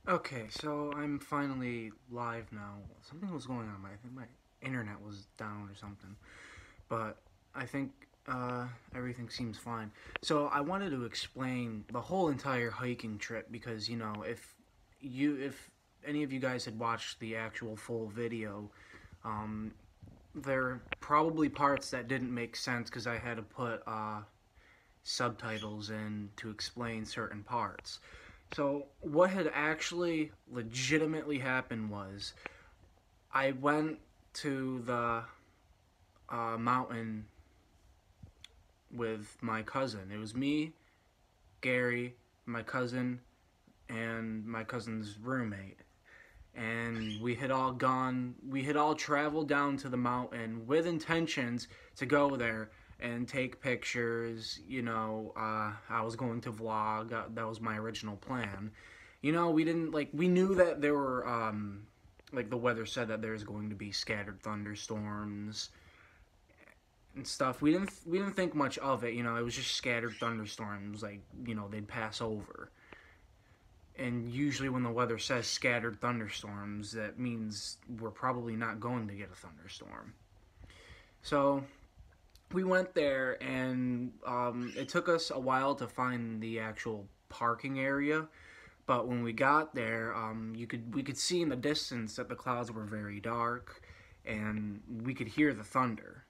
Okay, so I'm finally live now. Something was going on. I think my internet was down or something. But I think everything seems fine. So I wanted to explain the whole entire hiking trip because, if any of you guys had watched the actual full video, um, there are probably parts that didn't make sense because I had to put subtitles in to explain certain parts. So, what had actually legitimately happened was I went to the mountain with my cousin. It was me, Gary, my cousin, and my cousin's roommate. And we had all traveled down to the mountain with intentions to go there and take pictures. I was going to vlog. That was my original plan. We didn't we knew that there were the weather said that there's going to be scattered thunderstorms and stuff. We didn't think much of it. It was just scattered thunderstorms. They'd pass over. And usually, when the weather says scattered thunderstorms, that means we're probably not going to get a thunderstorm. So we went there, and it took us a while to find the actual parking area. But when we got there, we could see in the distance that the clouds were very dark, and we could hear the thunder.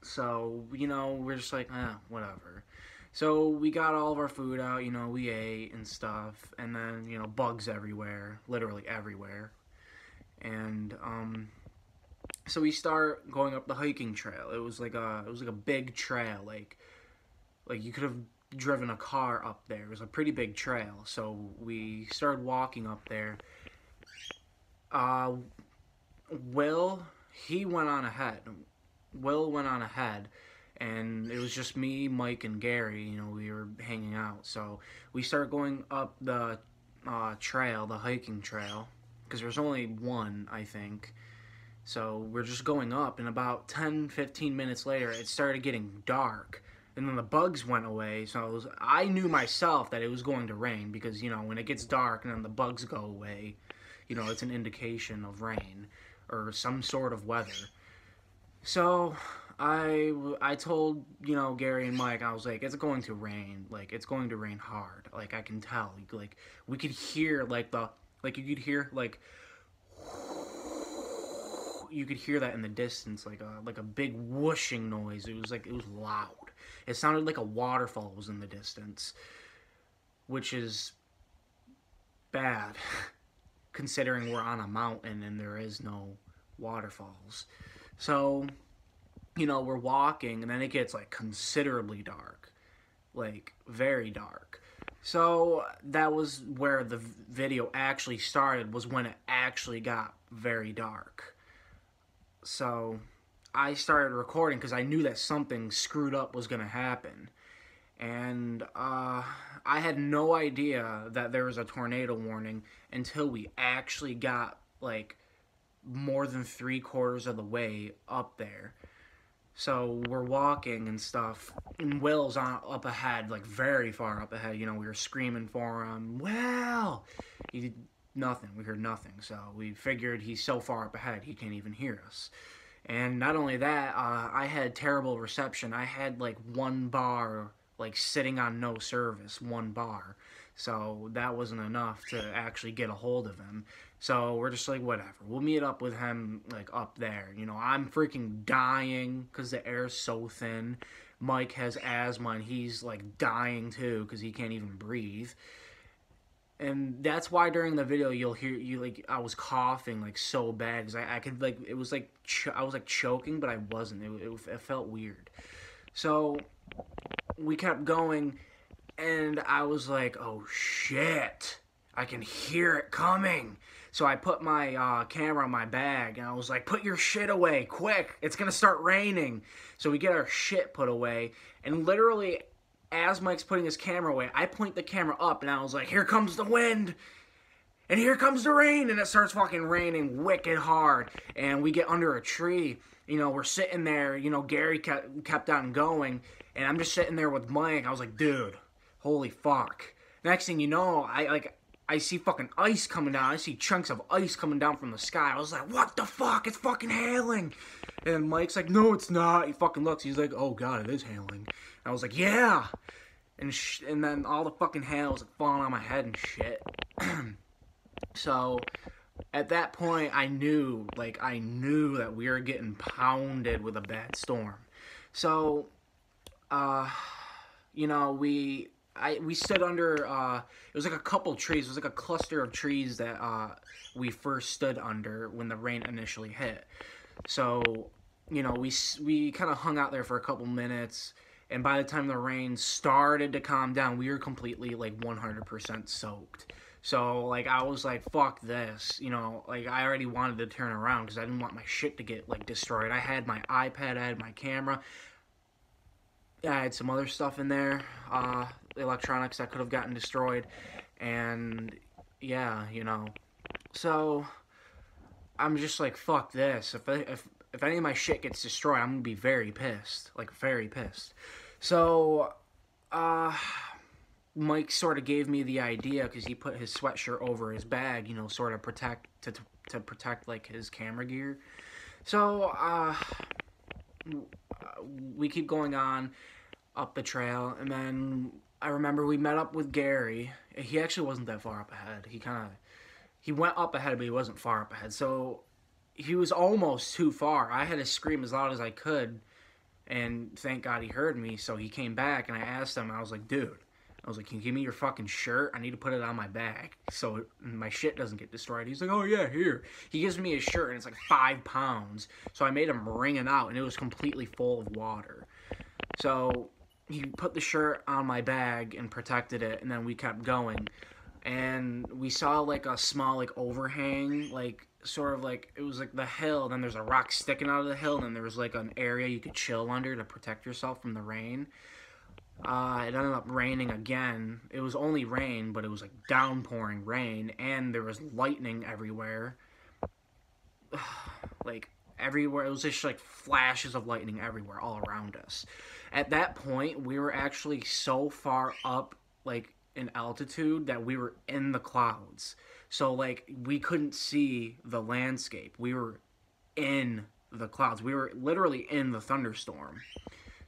So we're just like, whatever. So we got all of our food out, we ate and stuff, and then bugs everywhere, literally everywhere, and so we start going up the hiking trail. It was like a big trail, like you could have driven a car up there. It was a pretty big trail. So we started walking up there. Uh, Will he went on ahead. Will went on ahead, and it was just me, Mike, and Gary. We were hanging out. So we started going up the trail, the hiking trail, because there's only one, I think. So we're just going up, and about 10, 15 minutes later, it started getting dark. And then the bugs went away, so I knew myself that it was going to rain because, when it gets dark and then the bugs go away, it's an indication of rain or some sort of weather. So I told, Gary and Mike, I was like, it's going to rain. Like, it's going to rain hard. Like, I can tell. Like, we could hear, you could hear, you could hear that in the distance, like a big whooshing noise. It was loud. It sounded like a waterfall was in the distance, which is bad, considering we're on a mountain and there is no waterfalls. So, we're walking, and then it gets like considerably dark, like very dark. So that was where the video actually started, was when it actually got very dark. So I started recording because I knew that something screwed up was going to happen. And I had no idea that there was a tornado warning until we actually got like more than 3/4 of the way up there. So we're walking and stuff, and Will's up ahead, like very far up ahead. We were screaming for him. Will! He did nothing. We heard nothing. So we figured he's so far up ahead he can't even hear us. And not only that, I had terrible reception. I had like one bar, like sitting on no service, one bar. So that wasn't enough to actually get a hold of him. So we're just like, whatever. We'll meet up with him like up there. I'm freaking dying because the air's so thin. Mike has asthma and he's like dying too because he can't even breathe. And that's why during the video you'll hear I was coughing like so bad because I could like it was like I was like choking, but I wasn't. It felt weird. So we kept going, and I was like, oh shit, I can hear it coming. So I put my camera in my bag, and I was like, put your shit away, quick, it's gonna start raining. So we get our shit put away, and literally, as Mike's putting his camera away, I point the camera up, and I was like, here comes the wind, and here comes the rain, and it starts fucking raining wicked hard, and we get under a tree. We're sitting there, Gary kept on going, and I'm just sitting there with Mike. I was like, dude, holy fuck. Next thing you know, I see fucking ice coming down. I see chunks of ice coming down from the sky. I was like, what the fuck? It's fucking hailing. And Mike's like, no, it's not. He fucking looks. He's like, oh, God, it is hailing. And I was like, yeah. And then all the fucking hail was like, falling on my head and shit. So at that point, I knew that we were getting pounded with a bad storm. So, you know, we stood under, it was like a couple trees. It was like a cluster of trees that we first stood under when the rain initially hit. So, you know, we kind of hung out there for a couple minutes, and by the time the rain started to calm down, we were completely, like, 100% soaked. So, like, I was like, fuck this, you know, like, I already wanted to turn around because I didn't want my shit to get, like, destroyed. I had my iPad, I had my camera, I had some other stuff in there, electronics that could have gotten destroyed, and, yeah, you know, so, I'm just like, fuck this. If any of my shit gets destroyed, I'm gonna be very pissed. Like, very pissed. So, Mike sort of gave me the idea because he put his sweatshirt over his bag, you know, sort of to protect, like, his camera gear. So, we keep going on up the trail, and then I remember we met up with Gary. He actually wasn't that far up ahead. He went up ahead, but he wasn't far up ahead. So he was almost too far. I had to scream as loud as I could, and thank God he heard me. So he came back, and I asked him, I was like, dude, I was like, can you give me your fucking shirt? I need to put it on my bag so my shit doesn't get destroyed. He's like, oh yeah, here. He gives me his shirt, and it's like 5 pounds. So I made him wring it out, and it was completely full of water. So he put the shirt on my bag and protected it, and then we kept going. And we saw, like, a small, like, overhang, like, sort of, like, it was, like, the hill, then there's a rock sticking out of the hill, and then there was, like, an area you could chill under to protect yourself from the rain. It ended up raining again. It was only rain, but it was, like, downpouring rain, and there was lightning everywhere. Like, everywhere. It was just, like, flashes of lightning everywhere, all around us. At that point, we were actually so far up, like, in altitude that we were in the clouds. So, like, we couldn't see the landscape. We were in the clouds. We were literally in the thunderstorm.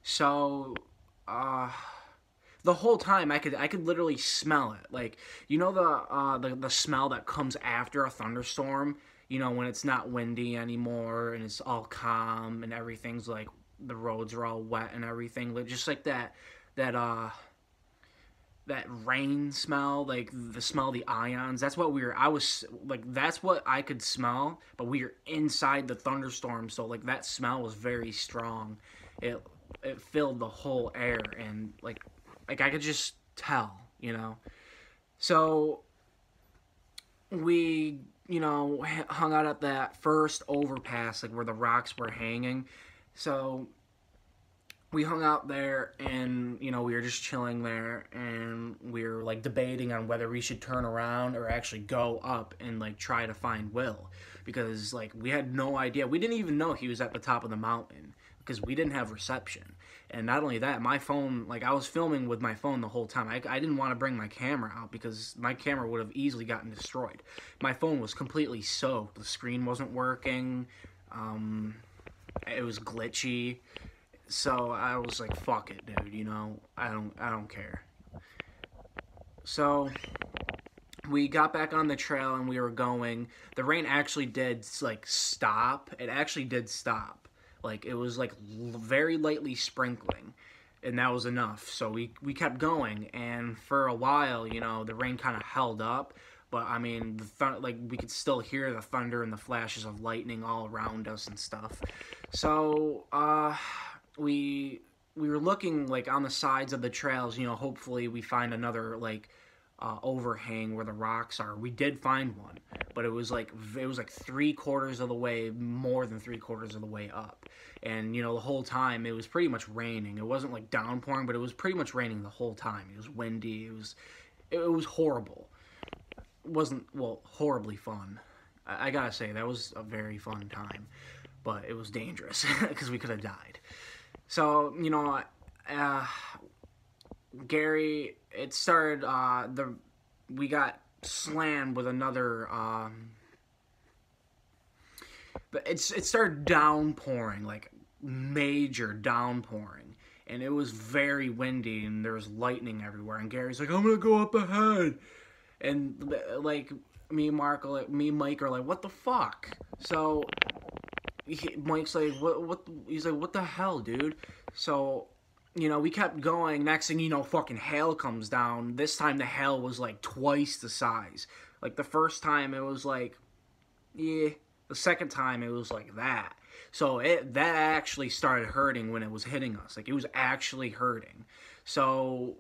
So, the whole time I could literally smell it. Like, you know the smell that comes after a thunderstorm? You know, when it's not windy anymore and it's all calm and everything's like, the roads are all wet and everything. Like, just like that rain smell, like the smell of the ions. That's what that's what I could smell, but we were inside the thunderstorm, so, like, that smell was very strong. It filled the whole air, and like I could just tell, you know. So we, you know, hung out at that first overpass, like, where the rocks were hanging. So we hung out there, and, you know, we were just chilling there, and we were, like, debating on whether we should turn around or actually go up and, like, try to find Will, because, like, we had no idea. We didn't even know he was at the top of the mountain because we didn't have reception. And not only that, my phone, like, I was filming with my phone the whole time. I didn't want to bring my camera out because my camera would have easily gotten destroyed. My phone was completely soaked. The screen wasn't working. It was glitchy. So I was like, fuck it, dude, you know, I don't care. So we got back on the trail and we were going. The rain actually did, like, stop. It actually did stop. Like, it was, like, very lightly sprinkling, and that was enough. So we kept going, and for a while, you know, the rain kind of held up. But, I mean, like, we could still hear the thunder and the flashes of lightning all around us and stuff. So, we were looking, like, on the sides of the trails, you know, hopefully we find another, like, overhang where the rocks are. We did find one, but it was like 3/4 of the way, more than 3/4 of the way up. And, you know, the whole time it was pretty much raining. It wasn't, like, downpouring, but it was pretty much raining the whole time. It was windy. It was horrible. It wasn't, well, horribly fun. I gotta say, that was a very fun time, but it was dangerous because we could have died. So, you know, Gary, it started, we got slammed with another. But it started downpouring, like major downpouring, and it was very windy, and there was lightning everywhere. And Gary's like, "I'm gonna go up ahead," and like me and Mike are like, "What the fuck?" So Mike's like, "What?" He's like, "What the hell, dude?" So we kept going. Next thing you know, fucking hail comes down. This time the hail was like twice the size. Like the first time it was like, yeah. The second time it was like that. So that actually started hurting when it was hitting us. Like it was actually hurting. So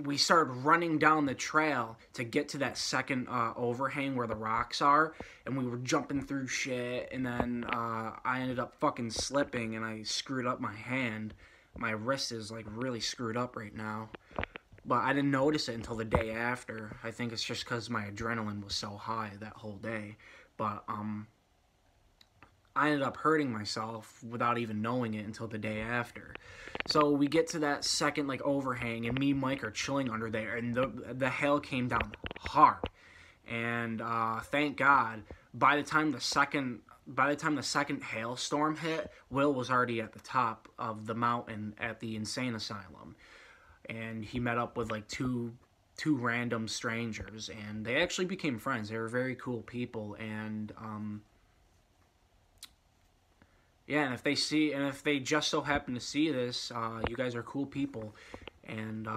we started running down the trail to get to that second overhang where the rocks are, and we were jumping through shit, and then I ended up fucking slipping, and I screwed up my hand. My wrist is like really screwed up right now, but I didn't notice it until the day after. I think it's just because my adrenaline was so high that whole day. But I ended up hurting myself without even knowing it until the day after. So we get to that second like overhang, and me and Mike are chilling under there, and the hail came down hard. And thank God, by the time the second hailstorm hit, Will was already at the top of the mountain at the insane asylum, and he met up with like two random strangers, and they actually became friends. They were very cool people, and yeah, and if they just so happen to see this, you guys are cool people, and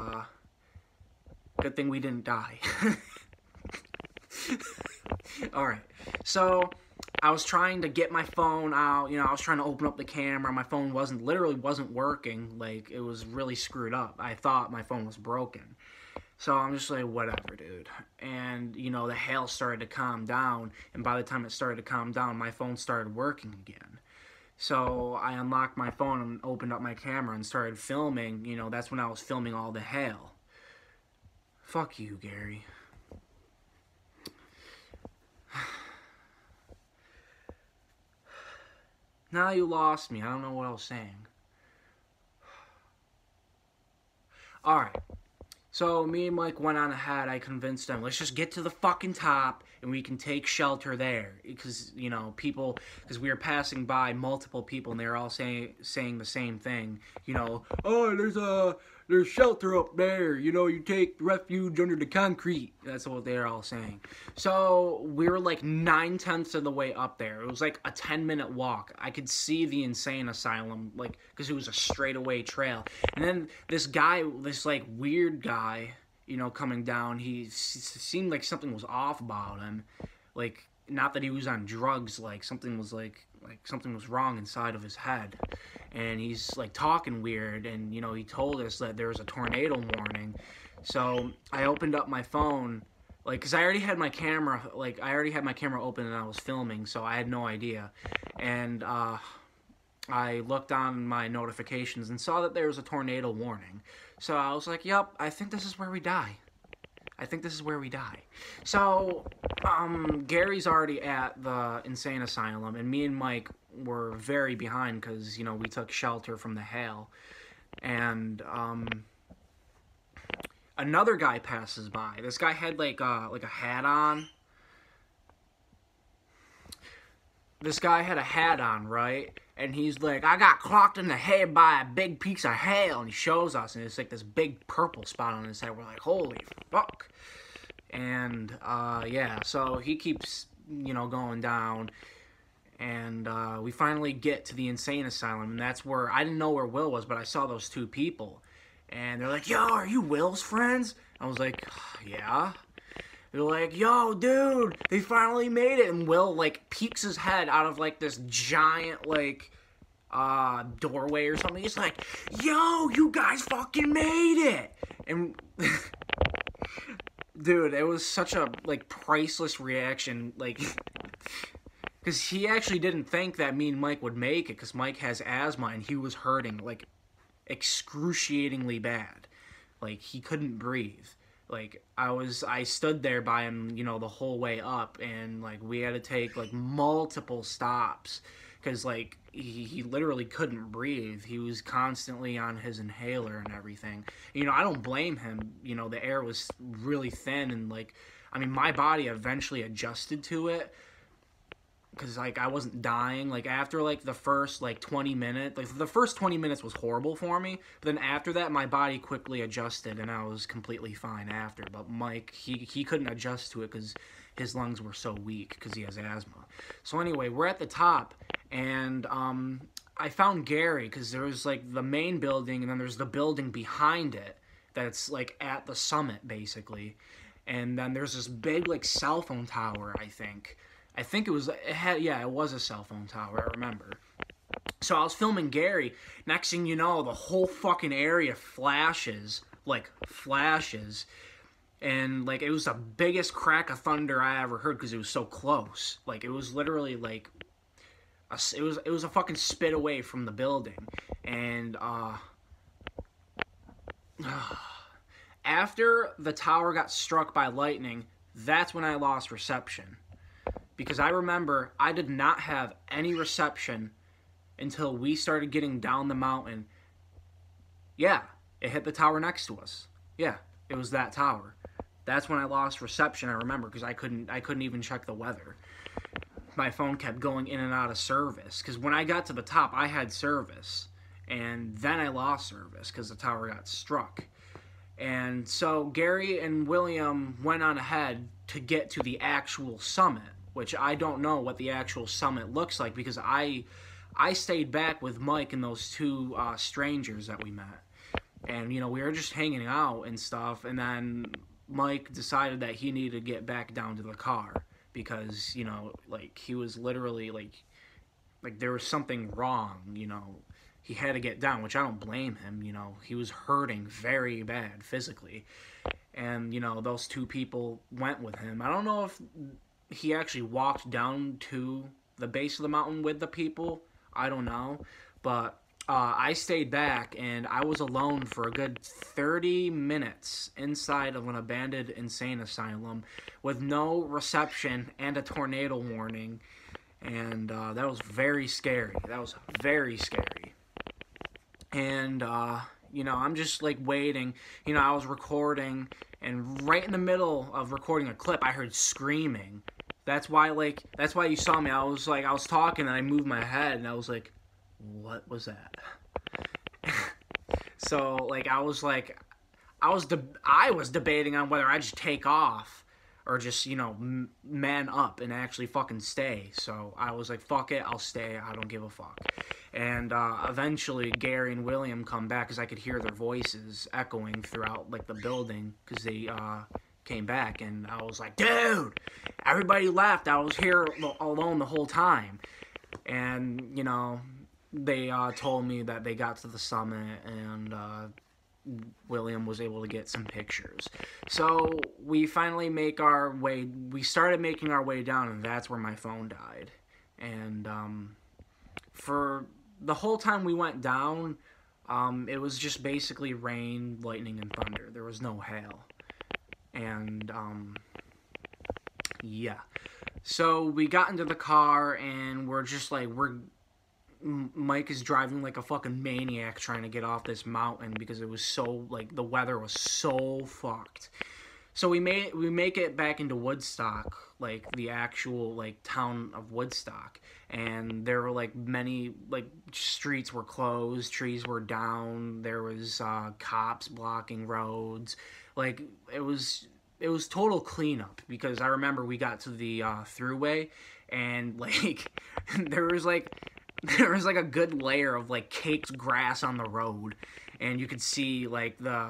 good thing we didn't die. All right, so I was trying to get my phone out. I was trying to open up the camera. My phone wasn't working. Like it was really screwed up. I thought my phone was broken. So I'm just like, whatever, dude. And, the hail started to calm down. And by the time it started to calm down, my phone started working again. So I unlocked my phone and opened up my camera and started filming. That's when I was filming all the hail. Fuck you, Gary. Now you lost me. I don't know what I was saying. Alright. So me and Mike went on ahead. I convinced them, let's just get to the fucking top and we can take shelter there. Because, because we were passing by multiple people and they were all saying the same thing. Oh, there's shelter up there. You take refuge under the concrete. That's what they're all saying. So we were like 9/10 of the way up there. It was like a 10-minute walk. I could see the insane asylum, like, because it was a straightaway trail. And then this like weird guy, coming down, he seemed like something was off about him. Like, not that he was on drugs, like something was something was wrong inside of his head. And he's like talking weird, and he told us that there was a tornado warning. So I opened up my phone, like, because I already had my camera open and I was filming, so I had no idea. And I looked on my notifications and saw that there was a tornado warning. So I was like, yep, I think this is where we die. So, Gary's already at the insane asylum, and me and Mike were very behind because, we took shelter from the hail. And, another guy passes by. This guy had, like a hat on. This guy had a hat on, right? And he's like, I got clocked in the head by a big piece of hail. And he shows us, and it's like this big purple spot on his head. We're like, holy fuck. And, yeah, so he keeps, going down. And we finally get to the insane asylum. And that's where, I didn't know where Will was, but I saw those two people. And they're like, yo, are you Will's friends? I was like, yeah. They're like, yo, dude, they finally made it. And Will, like, peeks his head out of, like, this giant, like, doorway or something. He's like, yo, you guys fucking made it. And, dude, it was such a, like, priceless reaction. Like, because he actually didn't think that me and Mike would make it, because Mike has asthma and he was hurting, like, excruciatingly bad. Like, he couldn't breathe. Like, I stood there by him, the whole way up, and, like, we had to take, like, multiple stops, because, like, he literally couldn't breathe. He was constantly on his inhaler and everything. I don't blame him. The air was really thin, and, like, I mean, my body eventually adjusted to it, because like I wasn't dying. Like after like the first like 20 minutes, like the first 20 minutes was horrible for me, but then after that my body quickly adjusted and I was completely fine after. But Mike, he couldn't adjust to it because his lungs were so weak because he has asthma. So anyway, we're at the top, and I found Gary because there was like the main building and then there's the building behind it that's like at the summit basically, and then there's this big like cell phone tower. I think it was a cell phone tower, I remember. So I was filming Gary. Next thing you know, the whole fucking area flashes. And, like, it was the biggest crack of thunder I ever heard because it was so close. Like, it was literally, like, it was a fucking spit away from the building. And, after the tower got struck by lightning, that's when I lost reception. Because I remember I did not have any reception until we started getting down the mountain. Yeah, it hit the tower next to us. Yeah, it was that tower. That's when I lost reception, I remember, because I couldn't even check the weather. My phone kept going in and out of service. Because when I got to the top, I had service. And then I lost service because the tower got struck. And so Gary and William went on ahead to get to the actual summit, which I don't know what the actual summit looks like because I stayed back with Mike and those two strangers that we met. And, you know, we were just hanging out and stuff, and then Mike decided that he needed to get back down to the car because, you know, like, he was literally, like there was something wrong, you know. He had to get down, which I don't blame him, you know. He was hurting very bad physically. And, you know, those two people went with him. I don't know if he actually walked down to the base of the mountain with the people. I don't know. But I stayed back, and I was alone for a good 30 minutes inside of an abandoned insane asylum with no reception and a tornado warning. And that was very scary. And, you know, I'm just, like, waiting. You know, I was recording, and right in the middle of recording a clip, I heard screaming. That's why you saw me. I was talking, and I moved my head, and I was like, what was that? So, like, I was debating on whether I just take off or just, you know, man up and actually fucking stay. So I was like, fuck it, I'll stay. I don't give a fuck. And eventually Gary and William come back because I could hear their voices echoing throughout, like, the building because they came back. And I was like, dude, everybody left. I was here alone the whole time. And, you know, they told me that they got to the summit and William was able to get some pictures. So we finally started making our way down, and that's where my phone died. And for the whole time we went down, it was just basically rain, lightning, and thunder. There was no hail. And yeah. So we got into the car, and we're just like, Mike is driving like a fucking maniac trying to get off this mountain because it was so, like, the weather was so fucked. So we make it back into Woodstock, like, the actual, like, town of Woodstock. And there were, like, many, like, streets were closed, trees were down, there was cops blocking roads. Like, it was total cleanup because I remember we got to the thruway, and, like, there was like a good layer of, like, caked grass on the road, and you could see, like, the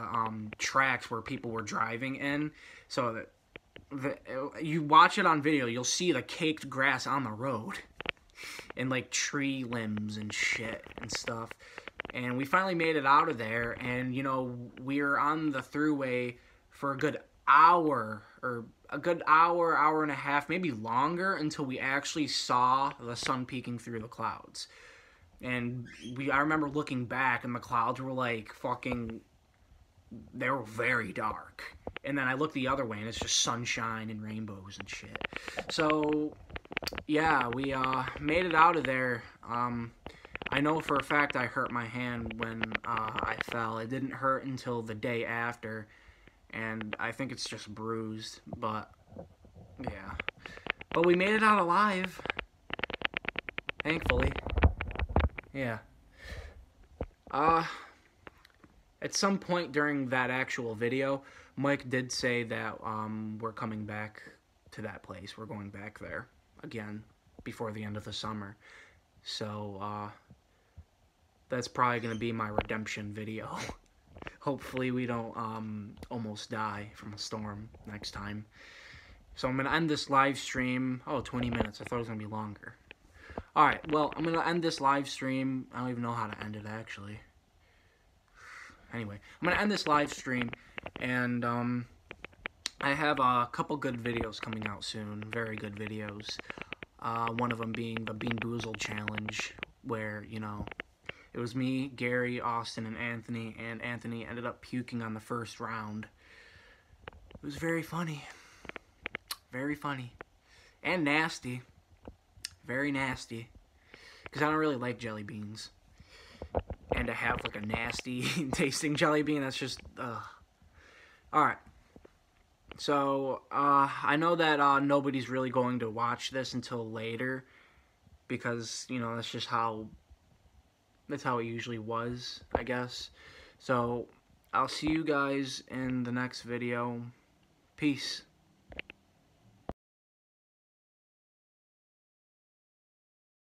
tracks where people were driving in. So that you watch it on video, you'll see the caked grass on the road and, like, tree limbs and shit and stuff. And we finally made it out of there, and, you know, we were on the thruway for a good hour and a half, maybe longer, until we actually saw the sun peeking through the clouds. And I remember looking back, and the clouds were like fucking, they were very dark. And then I looked the other way, and it's just sunshine and rainbows and shit. So, yeah, we made it out of there. I know for a fact I hurt my hand when I fell. It didn't hurt until the day after. and I think it's just bruised, but yeah. But we made it out alive, thankfully. Yeah. At some point during that actual video, Mike did say that we're coming back to that place. We're going back there again before the end of the summer. So that's probably going to be my redemption video. Hopefully we don't almost die from a storm next time. So I'm going to end this live stream. Oh, 20 minutes. I thought it was going to be longer. Alright, well, I'm going to end this live stream. I don't even know how to end it, actually. Anyway, I'm going to end this live stream, and I have a couple good videos coming out soon. Very good videos. One of them being the Bean Boozled Challenge, where, you know, it was me, Gary, Austin, and Anthony ended up puking on the first round. It was very funny. Very funny. And nasty. Very nasty. Because I don't really like jelly beans. And to have, like, a nasty tasting jelly bean, that's just, ugh. Alright. So, I know that nobody's really going to watch this until later. Because, you know, that's just how... That's how it usually was, I guess. So, I'll see you guys in the next video. Peace.